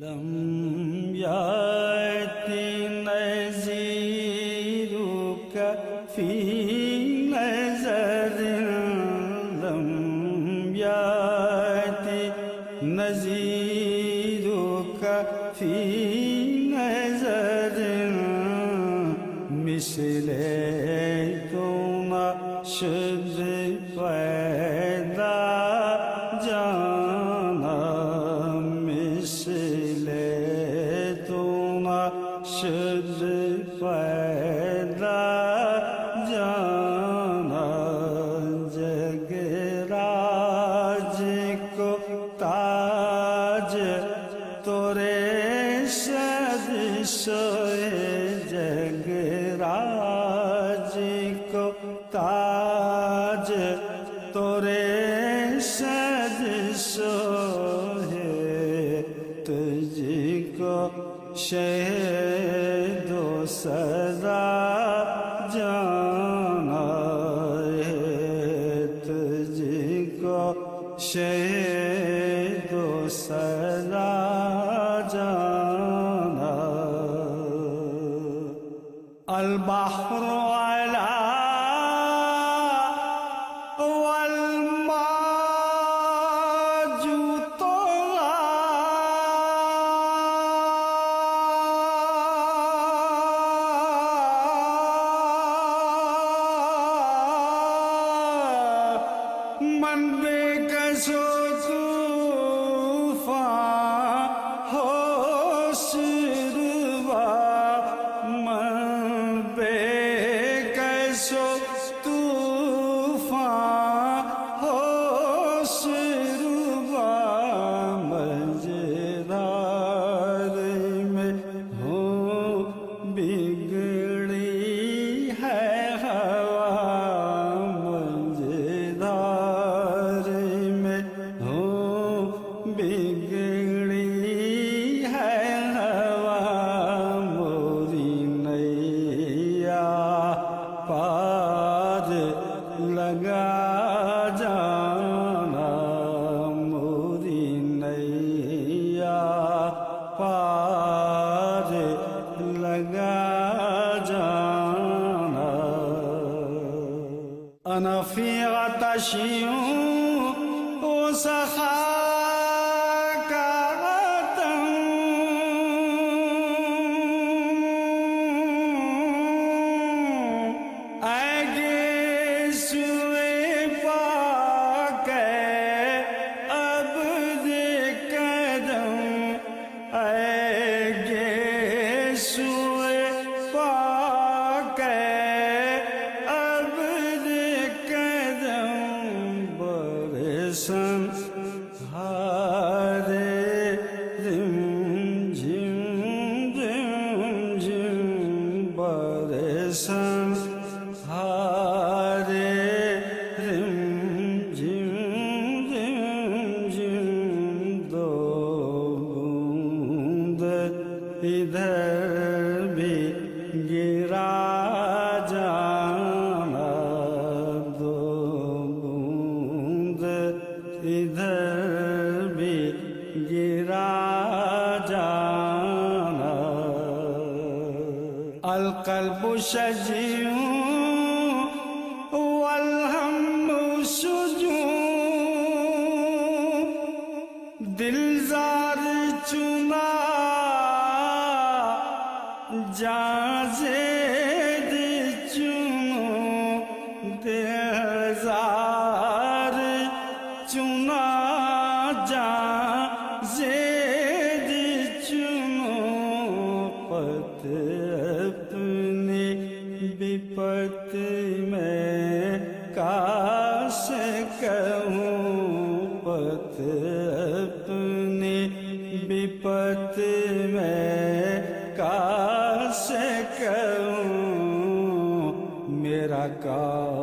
لم يأتِ نذيرك في نظر لم يأتِ نذيرك في نظر مثل تو نشد پیدا جانا مثل تو نشد پیدا جانا جگ راج کو تاج تورے سد سوئے جگ راج کو تاج تورے سد سوئے تجھ کو شہد و سزا جانا ہے تجھ کو شہد و سزا جانا البحر علا من بے کسو طوفان ہوش روا من بے کسو طوفان ہوش روا مجرار میں ہوں بگڑی ہے ہوا بگڑی ہے ہوا موری نیا پار لگا جانا موری نیا پار لگا جانا انا فی عطشی وسخاك عطم آگے سوئے پاک عبد قدم آگے سوئے پاک عبد قدم برسن ہارے رم جم برسن ہارے رم جم دو بوند ادھر بھی گرا جانا دو بوند ادھر بھی گرا جانا القلب شجیع والہم سجون دل زار چنا جاں زید چنو دل زار چنا جاں زید چنو پت اپنی بپت میں کاش کہوں پت اپنی بپت میں کاش کہوں میرا کاش